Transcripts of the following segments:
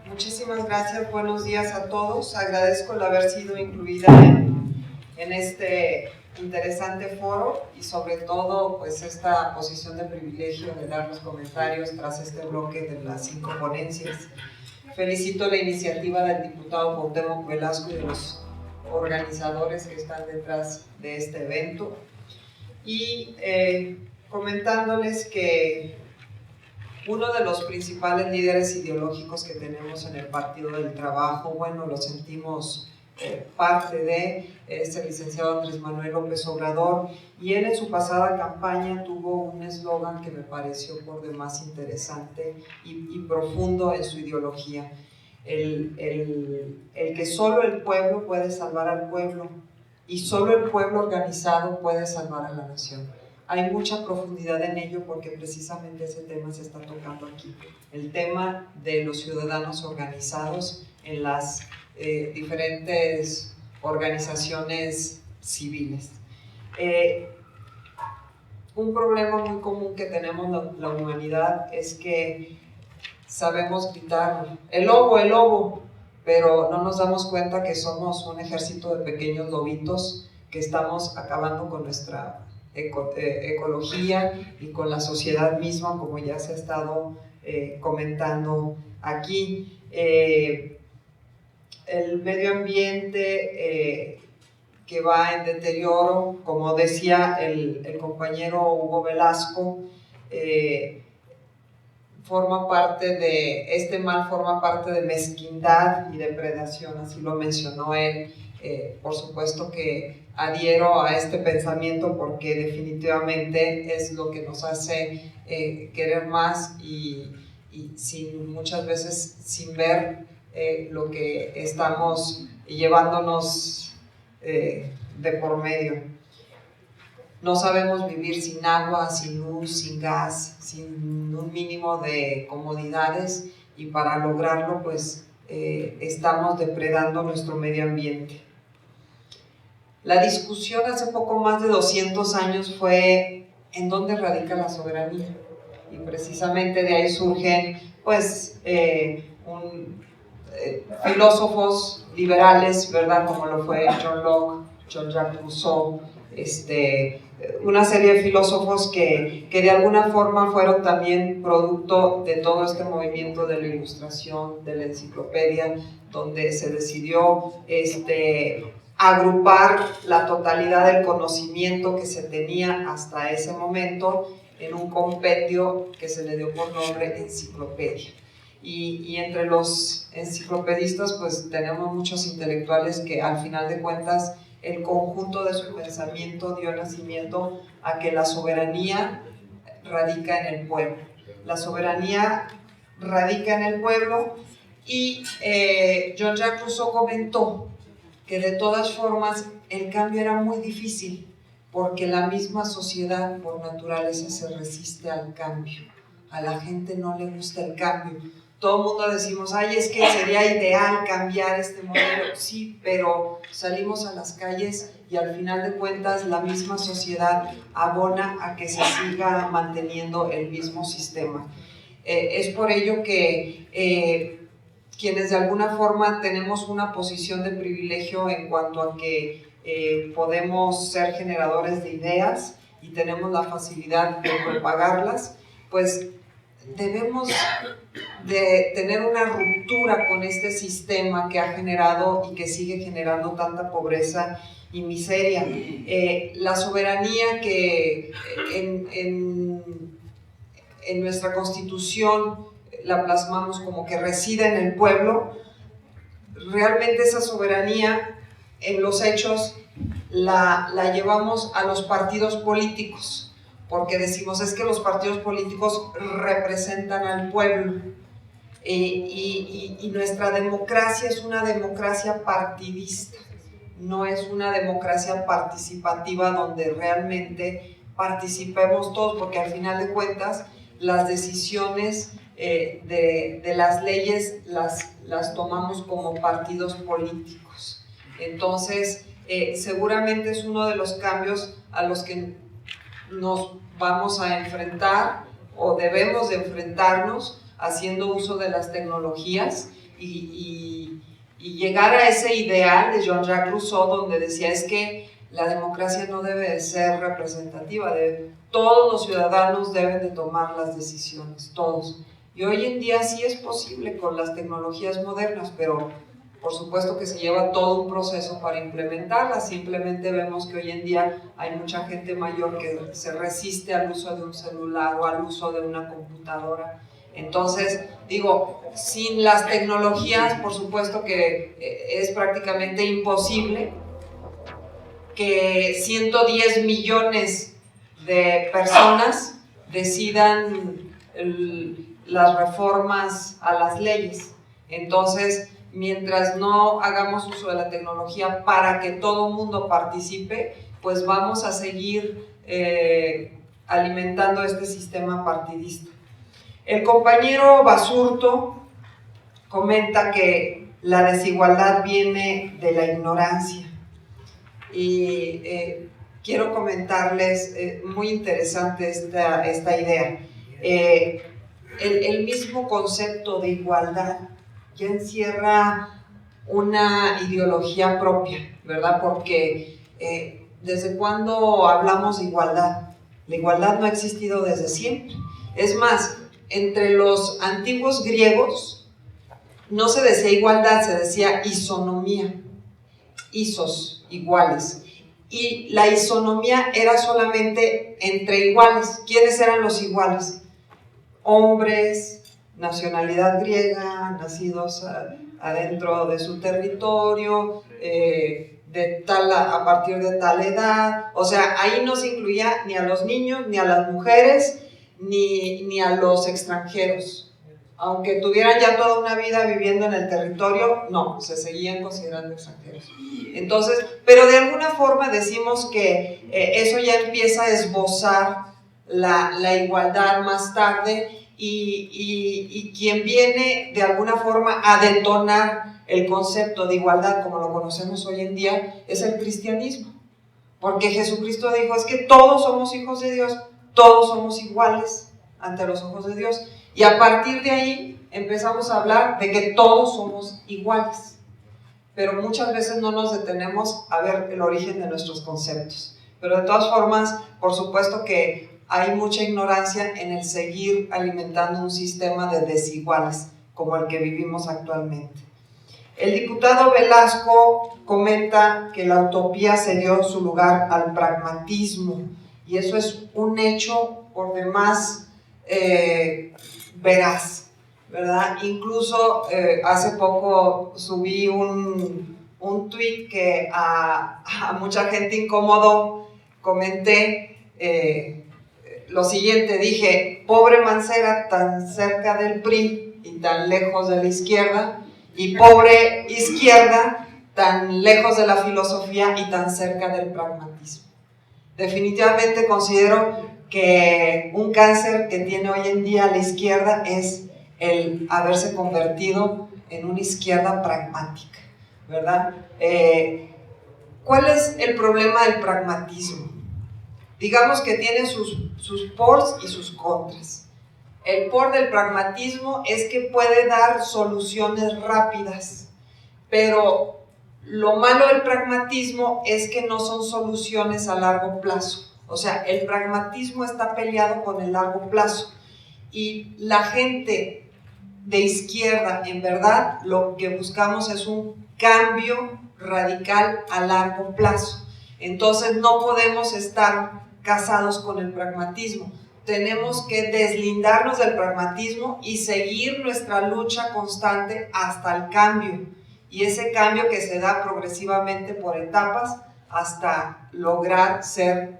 Muchísimas gracias, buenos días a todos. Agradezco el haber sido incluida en este interesante foro y sobre todo pues esta posición de privilegio de dar los comentarios tras este bloque de las 5 ponencias. Felicito la iniciativa del diputado Cuauhtémoc Velasco y de los organizadores que están detrás de este evento y comentándoles que uno de los principales líderes ideológicos que tenemos en el Partido del Trabajo, bueno, lo sentimos parte de, es el licenciado Andrés Manuel López Obrador, y él en su pasada campaña tuvo un eslogan que me pareció por demás interesante y profundo en su ideología, el que solo el pueblo puede salvar al pueblo y solo el pueblo organizado puede salvar a la nación. Hay mucha profundidad en ello porque precisamente ese tema se está tocando aquí, el tema de los ciudadanos organizados en las diferentes organizaciones civiles. Un problema muy común que tenemos la humanidad es que sabemos gritar el lobo, pero no nos damos cuenta que somos un ejército de pequeños lobitos que estamos acabando con nuestra ecología y con la sociedad misma, como ya se ha estado comentando aquí. El medio ambiente que va en deterioro, como decía el compañero Hugo Velasco, este mal forma parte de mezquindad y depredación, así lo mencionó él. Por supuesto que adhiero a este pensamiento porque definitivamente es lo que nos hace querer más y muchas veces sin ver lo que estamos llevándonos de por medio. No sabemos vivir sin agua, sin luz, sin gas, sin un mínimo de comodidades, y para lograrlo pues estamos depredando nuestro medio ambiente. La discusión hace poco más de 200 años fue ¿en dónde radica la soberanía? Y precisamente de ahí surgen pues filósofos liberales, ¿verdad? Como lo fue John Locke, Jean-Jacques Rousseau, una serie de filósofos que de alguna forma fueron también producto de todo este movimiento de la Ilustración, de la enciclopedia, donde se decidió agrupar la totalidad del conocimiento que se tenía hasta ese momento en un compendio que se le dio por nombre enciclopedia. Y entre los enciclopedistas pues tenemos muchos intelectuales que al final de cuentas el conjunto de su pensamiento dio nacimiento a que la soberanía radica en el pueblo. La soberanía radica en el pueblo y Jean-Jacques Rousseau comentó que de todas formas el cambio era muy difícil porque la misma sociedad por naturaleza se resiste al cambio. A la gente no le gusta el cambio. Todo el mundo decimos, ay, es que sería ideal cambiar este modelo. Sí, pero salimos a las calles y al final de cuentas la misma sociedad abona a que se siga manteniendo el mismo sistema. Es por ello que quienes de alguna forma tenemos una posición de privilegio en cuanto a que podemos ser generadores de ideas y tenemos la facilidad de propagarlas, pues debemos de tener una ruptura con este sistema que ha generado y que sigue generando tanta pobreza y miseria. La soberanía que en nuestra Constitución la plasmamos como que reside en el pueblo, realmente esa soberanía en los hechos la llevamos a los partidos políticos, porque decimos es que los partidos políticos representan al pueblo y nuestra democracia es una democracia partidista, no es una democracia participativa donde realmente participemos todos, porque al final de cuentas las decisiones de las leyes las tomamos como partidos políticos. Entonces seguramente es uno de los cambios a los que nos vamos a enfrentar o debemos de enfrentarnos haciendo uso de las tecnologías y llegar a ese ideal de Jean-Jacques Rousseau, donde decía es que la democracia no debe de ser representativa, todos los ciudadanos deben de tomar las decisiones, todos. Y hoy en día sí es posible con las tecnologías modernas, pero por supuesto que se lleva todo un proceso para implementarlas. Simplemente vemos que hoy en día hay mucha gente mayor que se resiste al uso de un celular o al uso de una computadora. Entonces, digo, sin las tecnologías, por supuesto que es prácticamente imposible que 110 millones de personas decidan las reformas a las leyes. Entonces, mientras no hagamos uso de la tecnología para que todo el mundo participe, pues vamos a seguir alimentando este sistema partidista. El compañero Basurto comenta que la desigualdad viene de la ignorancia. Y quiero comentarles, muy interesante esta idea. El mismo concepto de igualdad ya encierra una ideología propia, ¿verdad? Porque ¿desde cuándo hablamos de igualdad? La igualdad no ha existido desde siempre. Es más, entre los antiguos griegos no se decía igualdad, se decía isonomía, isos, iguales. Y la isonomía era solamente entre iguales. ¿Quiénes eran los iguales? Hombres, nacionalidad griega, nacidos adentro de su territorio, a partir de tal edad. O sea, ahí no se incluía ni a los niños, ni a las mujeres, ni a los extranjeros. Aunque tuvieran ya toda una vida viviendo en el territorio, no, se seguían considerando extranjeros. Entonces, pero de alguna forma decimos que eso ya empieza a esbozar la igualdad más tarde, y quien viene de alguna forma a detonar el concepto de igualdad como lo conocemos hoy en día es el cristianismo, porque Jesucristo dijo es que todos somos hijos de Dios, todos somos iguales ante los ojos de Dios, y a partir de ahí empezamos a hablar de que todos somos iguales, pero muchas veces no nos detenemos a ver el origen de nuestros conceptos. Pero de todas formas, por supuesto que hay mucha ignorancia en el seguir alimentando un sistema de desiguales como el que vivimos actualmente. El diputado Velasco comenta que la utopía se dio su lugar al pragmatismo, y eso es un hecho por demás veraz, ¿verdad? Incluso hace poco subí un tweet que a mucha gente incomodó. Comenté lo siguiente, dije: pobre Mancera, tan cerca del PRI y tan lejos de la izquierda, y pobre izquierda, tan lejos de la filosofía y tan cerca del pragmatismo. Definitivamente considero que un cáncer que tiene hoy en día la izquierda es el haberse convertido en una izquierda pragmática, ¿verdad? ¿Cuál es el problema del pragmatismo? Digamos que tiene sus pros y sus contras. El por del pragmatismo es que puede dar soluciones rápidas, pero lo malo del pragmatismo es que no son soluciones a largo plazo. O sea, el pragmatismo está peleado con el largo plazo, y la gente de izquierda, en verdad, lo que buscamos es un cambio radical a largo plazo. Entonces no podemos estar casados con el pragmatismo. Tenemos que deslindarnos del pragmatismo y seguir nuestra lucha constante hasta el cambio, y ese cambio que se da progresivamente por etapas hasta lograr ser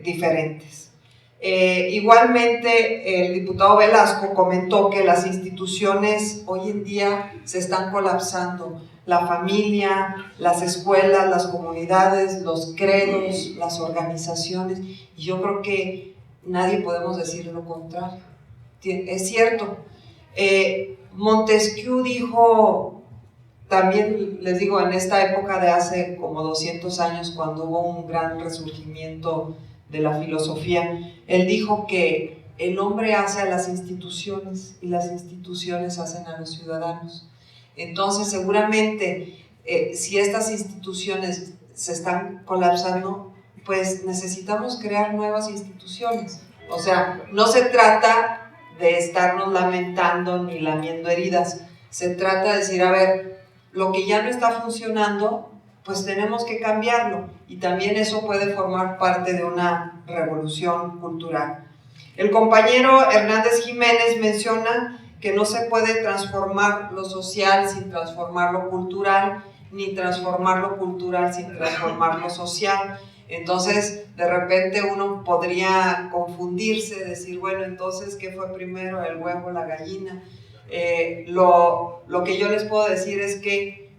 diferentes. Igualmente, el diputado Velasco comentó que las instituciones hoy en día se están colapsando: la familia, las escuelas, las comunidades, los credos, las organizaciones, y yo creo que nadie podemos decir lo contrario. Es cierto. Montesquieu dijo, también les digo, en esta época de hace como 200 años, cuando hubo un gran resurgimiento de la filosofía, él dijo que el hombre hace a las instituciones y las instituciones hacen a los ciudadanos. Entonces, seguramente, si estas instituciones se están colapsando, pues necesitamos crear nuevas instituciones. O sea, no se trata de estarnos lamentando ni lamiendo heridas, se trata de decir, a ver, lo que ya no está funcionando, pues tenemos que cambiarlo, y también eso puede formar parte de una revolución cultural. El compañero Hernández Jiménez menciona que no se puede transformar lo social sin transformar lo cultural, ni transformar lo cultural sin transformar lo social. Entonces, de repente uno podría confundirse, decir, bueno, entonces, ¿qué fue primero, el huevo o la gallina? Lo que yo les puedo decir es que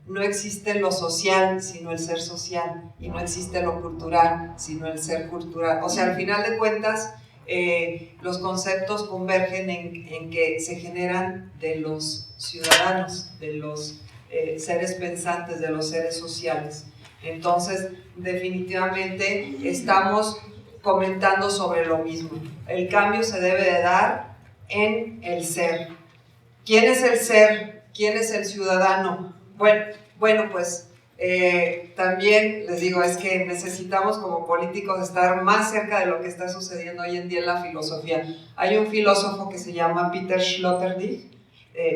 no existe lo social sino el ser social, y no existe lo cultural sino el ser cultural. O sea, al final de cuentas, los conceptos convergen en que se generan de los ciudadanos, de los seres pensantes, de los seres sociales. Entonces, definitivamente estamos comentando sobre lo mismo. El cambio se debe de dar en el ser. ¿Quién es el ser? ¿Quién es el ciudadano? Bueno, pues también les digo, es que necesitamos como políticos estar más cerca de lo que está sucediendo hoy en día en la filosofía. Hay un filósofo que se llama Peter Sloterdijk,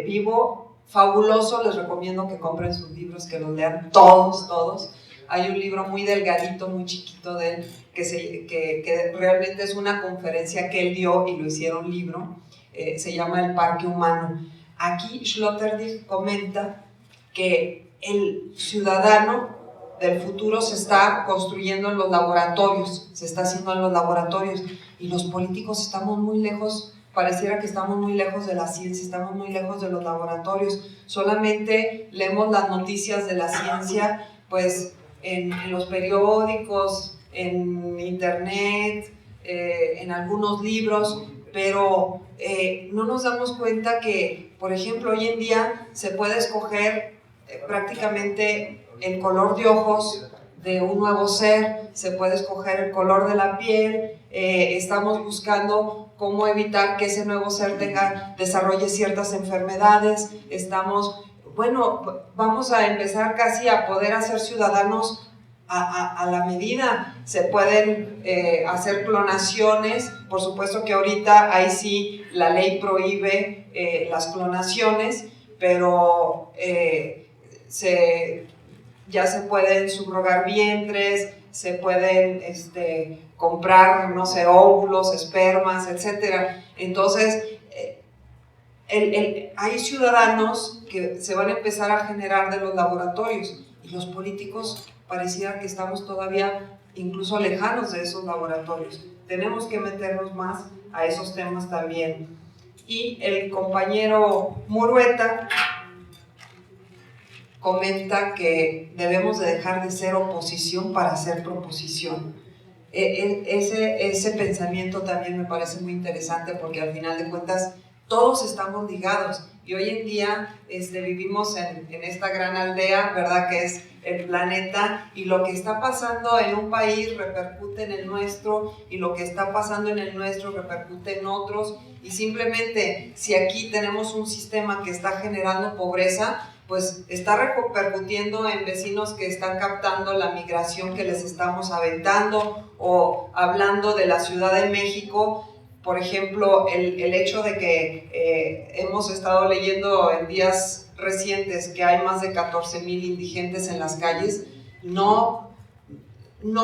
vivo, fabuloso, les recomiendo que compren sus libros, que los lean todos. Hay un libro muy delgadito, muy chiquito de él, que realmente es una conferencia que él dio y lo hicieron libro, se llama El Parque Humano. Aquí Sloterdijk comenta que el ciudadano del futuro se está construyendo en los laboratorios, se está haciendo en los laboratorios, y los políticos estamos muy lejos, pareciera que estamos muy lejos de la ciencia, estamos muy lejos de los laboratorios. Solamente leemos las noticias de la ciencia pues en los periódicos, en internet, en algunos libros, pero no nos damos cuenta que, por ejemplo, hoy en día se puede escoger prácticamente el color de ojos de un nuevo ser, se puede escoger el color de la piel, estamos buscando cómo evitar que ese nuevo ser desarrolle ciertas enfermedades, vamos a empezar casi a poder hacer ciudadanos a la medida. Se pueden hacer clonaciones, por supuesto que ahorita ahí sí la ley prohíbe las clonaciones, pero ya se pueden subrogar vientres, se pueden comprar, no sé, óvulos, espermas, etc. Entonces, hay ciudadanos que se van a empezar a generar de los laboratorios, y los políticos pareciera que estamos todavía incluso lejanos de esos laboratorios. Tenemos que meternos más a esos temas también. Y el compañero Murueta comenta que debemos de dejar de ser oposición para ser proposición. Ese pensamiento también me parece muy interesante, porque al final de cuentas todos estamos ligados, y hoy en día vivimos en esta gran aldea, ¿verdad?, que es el planeta, y lo que está pasando en un país repercute en el nuestro, y lo que está pasando en el nuestro repercute en otros, y simplemente si aquí tenemos un sistema que está generando pobreza, pues está repercutiendo en vecinos que están captando la migración que les estamos aventando. O hablando de la Ciudad de México, por ejemplo, el hecho de que hemos estado leyendo en días recientes que hay más de 14,000 indigentes en las calles, no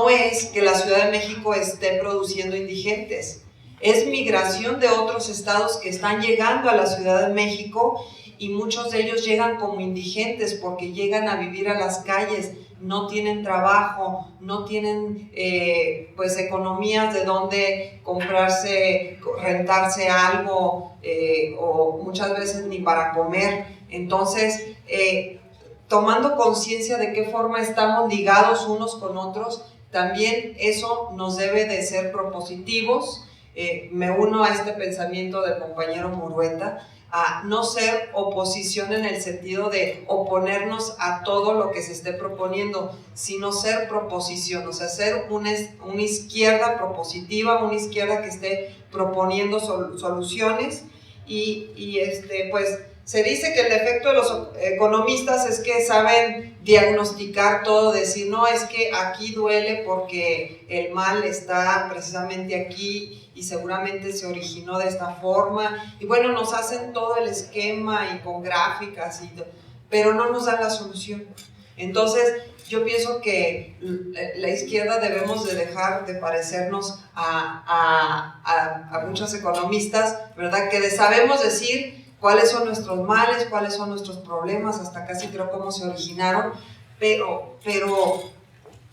es que la Ciudad de México esté produciendo indigentes, es migración de otros estados que están llegando a la Ciudad de México, y muchos de ellos llegan como indigentes porque llegan a vivir a las calles, no tienen trabajo, no tienen pues economías de dónde comprarse, rentarse algo, o muchas veces ni para comer. Entonces, tomando conciencia de qué forma estamos ligados unos con otros, también eso nos debe de ser propositivos. Me uno a este pensamiento del compañero Murueta. a no ser oposición en el sentido de oponernos a todo lo que se esté proponiendo, sino ser proposición, o sea, ser una izquierda propositiva, una izquierda que esté proponiendo soluciones pues se dice que el defecto de los economistas es que saben diagnosticar todo, decir, no, es que aquí duele porque el mal está precisamente aquí y seguramente se originó de esta forma, y bueno, nos hacen todo el esquema y con gráficas, pero no nos dan la solución. Entonces, yo pienso que la izquierda debemos de dejar de parecernos a muchos economistas, ¿verdad? Que sabemos decir cuáles son nuestros males, cuáles son nuestros problemas, hasta casi creo cómo se originaron, pero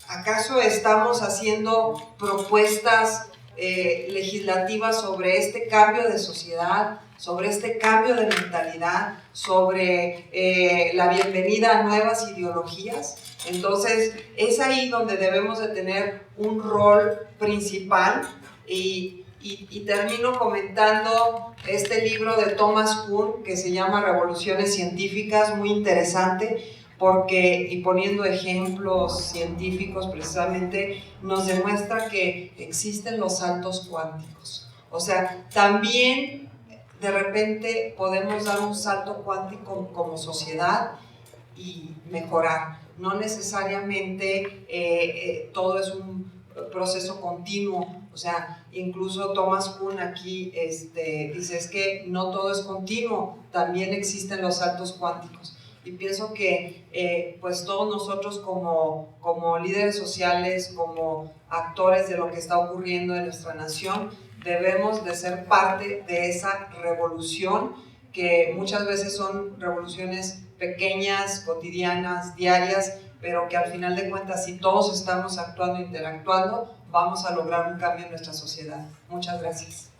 ¿acaso estamos haciendo propuestas legislativas sobre este cambio de sociedad, sobre este cambio de mentalidad, sobre la bienvenida a nuevas ideologías? Entonces, es ahí donde debemos de tener un rol principal y termino comentando este libro de Thomas Kuhn que se llama Revoluciones Científicas, muy interesante, porque, y poniendo ejemplos científicos precisamente, nos demuestra que existen los saltos cuánticos. O sea, también de repente podemos dar un salto cuántico como sociedad y mejorar. No necesariamente todo es un proceso continuo, o sea, incluso Thomas Kuhn aquí dice, es que no todo es continuo, también existen los saltos cuánticos. Y pienso que pues todos nosotros como líderes sociales, como actores de lo que está ocurriendo en nuestra nación, debemos de ser parte de esa revolución, que muchas veces son revoluciones pequeñas, cotidianas, diarias, pero que al final de cuentas, si todos estamos actuando e interactuando, vamos a lograr un cambio en nuestra sociedad. Muchas gracias.